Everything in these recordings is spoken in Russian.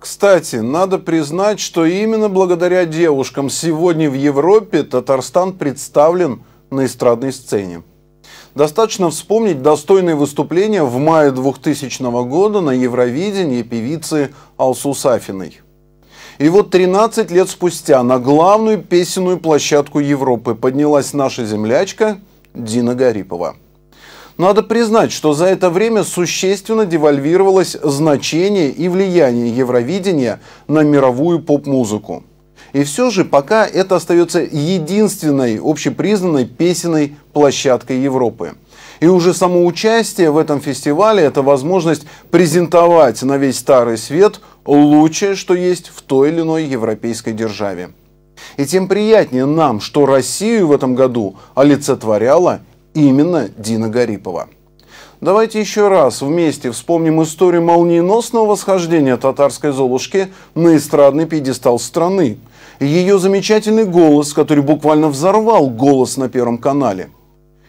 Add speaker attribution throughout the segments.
Speaker 1: Кстати, надо признать, что именно благодаря девушкам сегодня в Европе Татарстан представлен на эстрадной сцене. Достаточно вспомнить достойные выступления в мае 2000 года на Евровидении певицы Алсу Сафиной. И вот 13 лет спустя на главную песенную площадку Европы поднялась наша землячка Дина Гарипова. Надо признать, что за это время существенно девальвировалось значение и влияние Евровидения на мировую поп-музыку. И все же пока это остается единственной общепризнанной песенной площадкой Европы. И уже само участие в этом фестивале – это возможность презентовать на весь старый свет лучшее, что есть в той или иной европейской державе. И тем приятнее нам, что Россию в этом году олицетворяла именно Дина Гарипова. Давайте еще раз вместе вспомним историю молниеносного восхождения татарской Золушки на эстрадный пьедестал страны. Ее замечательный голос, который буквально взорвал голос на Первом канале.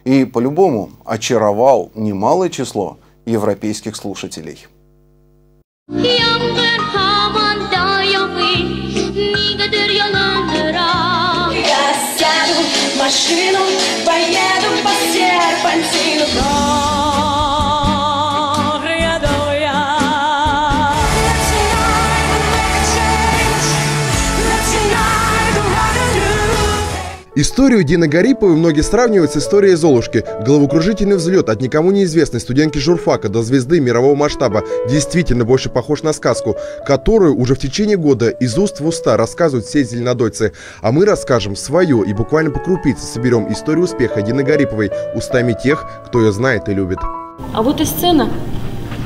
Speaker 1: И по-любому очаровал немалое число европейских слушателей.
Speaker 2: Машину, поеду по серпантину.
Speaker 3: Историю Дины Гариповой многие сравнивают с историей Золушки. Головокружительный взлет от никому неизвестной студентки журфака до звезды мирового масштаба действительно больше похож на сказку, которую уже в течение года из уст в уста рассказывают все зеленодольцы. А мы расскажем свою и буквально по крупице соберем историю успеха Дины Гариповой устами тех, кто ее знает и любит.
Speaker 4: А вот и сцена,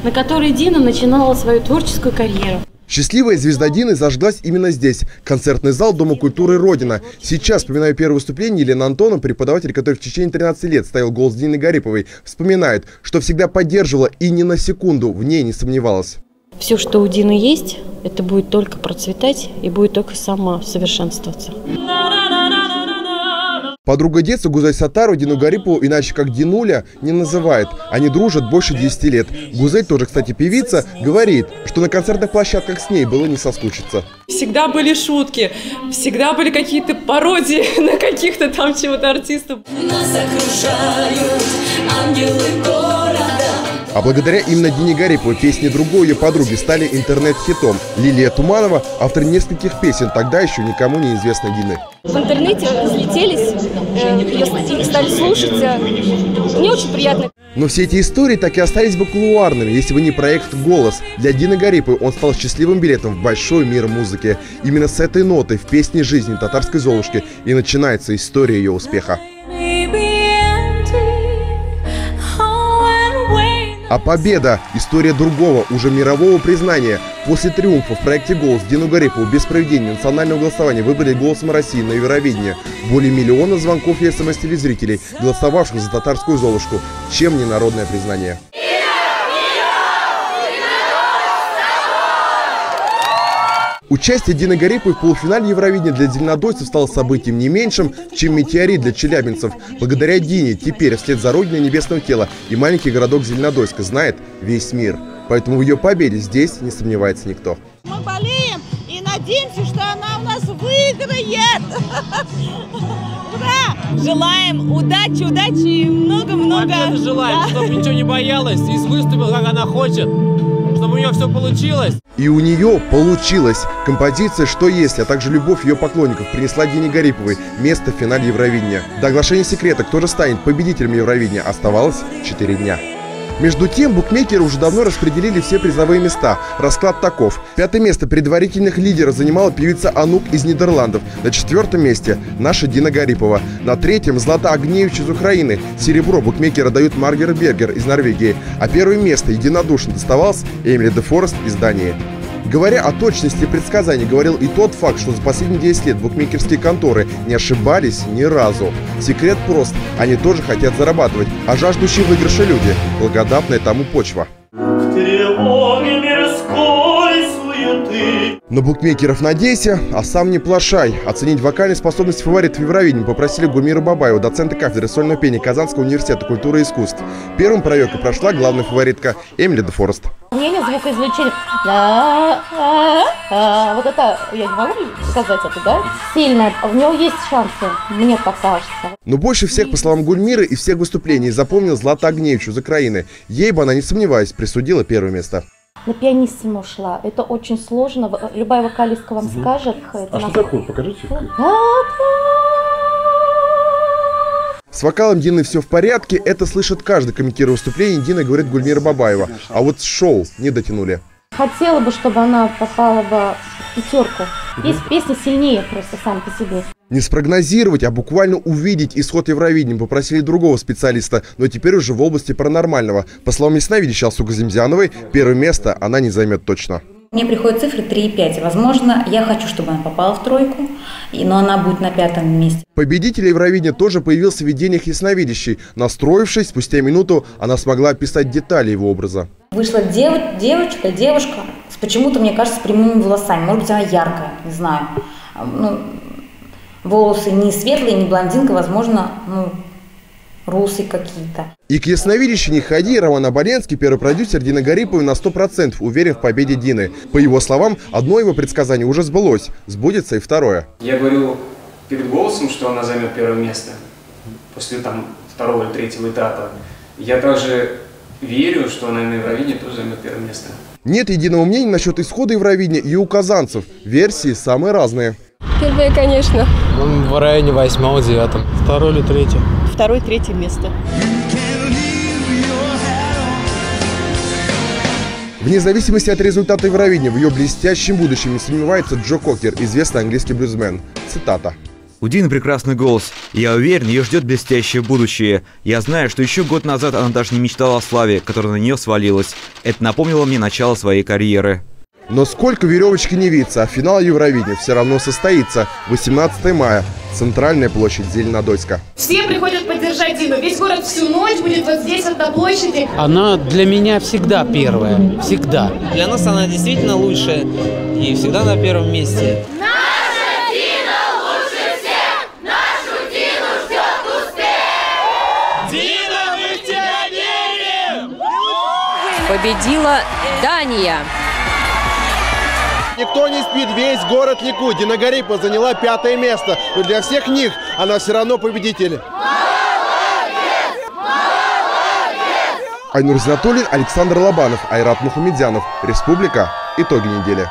Speaker 4: на которой Дина начинала свою творческую карьеру.
Speaker 3: Счастливая звезда Дины зажглась именно здесь. Концертный зал Дома культуры «Родина». Сейчас, вспоминая первое выступление, Елена Антонова, преподаватель, который в течение 13 лет ставил голос Дины Гариповой, вспоминает, что всегда поддерживала и ни на секунду в ней не сомневалась.
Speaker 4: Все, что у Дины есть, это будет только процветать и будет только самосовершенствоваться.
Speaker 3: Подруга детства Гузель Саттарова Дину Гарипову иначе как Динуля не называет. Они дружат больше 10 лет. Гузель, тоже, кстати, певица, говорит, что на концертных площадках с ней было не соскучиться.
Speaker 5: Всегда были шутки, всегда были какие-то пародии на каких-то там чего-то артистов.
Speaker 2: Нас окружают ангелы города.
Speaker 3: А благодаря именно Дине Гариповой песни другой ее подруги стали интернет-хитом. Лилия Туманова – автор нескольких песен, тогда еще никому не известной Дины.
Speaker 4: В интернете разлетелись, их стали слушать. Мне очень приятно.
Speaker 3: Но все эти истории так и остались бы кулуарными, если бы не проект «Голос». Для Дины Гариповой он стал счастливым билетом в большой мир музыки. Именно с этой нотой в песне жизни татарской Золушки и начинается история ее успеха. А победа – история другого, уже мирового признания. После триумфа в проекте «Голос» Дину Гарипову без проведения национального голосования выбрали «Голосом России» на Евровидении. Более миллиона звонков и СМС-телезрителей, голосовавших за татарскую Золушку. Чем не народное признание? Участие Дины Гариповой в полуфинале Евровидения для зеленодольцев стало событием не меньшим, чем метеорит для челябинцев. Благодаря Дине теперь вслед за родиной небесного тела и маленький городок Зеленодольска знает весь мир. Поэтому в ее победе здесь не сомневается никто.
Speaker 6: Мы болеем и надеемся, что она у нас выиграет. Ура! Желаем удачи, удачи и много-много.
Speaker 7: Желаем, чтобы ничего не боялась и выступила, как она хочет. Чтобы у нее все получилось.
Speaker 3: И у нее получилось. Композиция «Что если», а также любовь ее поклонников принесла Дине Гариповой место в финале Евровидения. До оглашения секрета, кто же станет победителем Евровидения, оставалось 4 дня. Между тем, букмекеры уже давно распределили все призовые места. Расклад таков. 5-е место предварительных лидеров занимала певица Анук из Нидерландов. На 4-м месте наша Дина Гарипова. На 3-м Злата Огневич из Украины. Серебро букмекеры дают Маргер Бергер из Норвегии. А 1-е место единодушно доставалось Эмили де Форест из Дании. Говоря о точности предсказаний, говорил и тот факт, что за последние 10 лет букмекерские конторы не ошибались ни разу. Секрет прост. Они тоже хотят зарабатывать, а жаждущие выигрыша люди – благодатная тому почва. На букмекеров надейся, а сам не плашай. Оценить вокальные способности фаворитов Евровидения попросили Гульмиру Бабаеву, доцента кафедры сольного пения Казанского университета культуры и искусств. Первым проверку прошла главная фаворитка Эмили де Форест.
Speaker 8: Мнение звукоизвлечения. Вот это, я не могу сказать это, да? Сильное. В него есть шансы, мне так кажется.
Speaker 3: Но больше всех, по словам Гульмиры, из всех выступлений запомнил Злата Огневич из Украины. Ей бы она, не сомневаясь, присудила первое место.
Speaker 8: На пианиссимо ушла. Это очень сложно. Любая вокалистка вам скажет.
Speaker 9: А что такое? Покажите.
Speaker 3: С вокалом Дины все в порядке. Это слышит каждый, комментируя выступление. Дина говорит Гульмира Бабаева. А вот с шоу не дотянули.
Speaker 8: Хотела бы, чтобы она попала бы в пятерку. Есть песни сильнее просто сами по себе.
Speaker 3: Не спрогнозировать, а буквально увидеть исход Евровидения попросили другого специалиста, но теперь уже в области паранормального. По словам ясновидящей Алсугы Земзяновой, первое место она не займет точно.
Speaker 10: Мне приходят цифры 3 и 5. Возможно, я хочу, чтобы она попала в тройку, но она будет на 5-м месте.
Speaker 3: Победитель Евровидения тоже появился в видениях ясновидящей. Настроившись, спустя минуту она смогла описать детали его образа.
Speaker 10: Вышла девушка, почему-то, мне кажется, с прямыми волосами. Может быть, она яркая, не знаю. Волосы не светлые, не блондинка, возможно, русые какие-то.
Speaker 3: И к ясновидящей не ходи, Роман Абаренский, первый продюсер Дины Гариповой, на 100% уверен в победе Дины. По его словам, одно его предсказание уже сбылось. Сбудется и второе.
Speaker 11: Я говорил перед голосом, что она займет первое место после второго или третьего этапа. Я также верю, что она на Евровидении тоже займет первое место.
Speaker 3: Нет единого мнения насчет исхода Евровидения и у казанцев. Версии самые разные.
Speaker 4: Первое, конечно.
Speaker 7: В районе 8-9. Второе или третье?
Speaker 6: Второе, третье место.
Speaker 3: Вне зависимости от результата Евровидения, в ее блестящем будущем не сомневается Джо Кокер, известный английский блюзмен. Цитата.
Speaker 12: У Дины прекрасный голос. Я уверен, ее ждет блестящее будущее. Я знаю, что еще год назад она даже не мечтала о славе, которая на нее свалилась. Это напомнило мне начало своей карьеры.
Speaker 3: Но сколько веревочки не виться, а финал Евровидения все равно состоится. 18 мая. Центральная площадь Зеленодольска.
Speaker 13: Все приходят поддержать Дину. Весь город всю ночь будет вот здесь, вот на площади.
Speaker 7: Она для меня всегда первая. Всегда.
Speaker 14: Для нас она действительно лучшая. И всегда на первом месте.
Speaker 2: Наша Дина лучше всех! Нашу Дину ждет успех!
Speaker 7: Дина, мы в тебя верим!
Speaker 15: Победила Дания.
Speaker 3: Никто не спит, весь город ликует. Дина Гарипова заняла 5-е место. Но для всех них она все равно победитель.
Speaker 2: Молодец! Молодец!
Speaker 3: Айнур Зинатуллин, Александр Лобанов, Айрат Мухамедзянов. Республика. Итоги недели.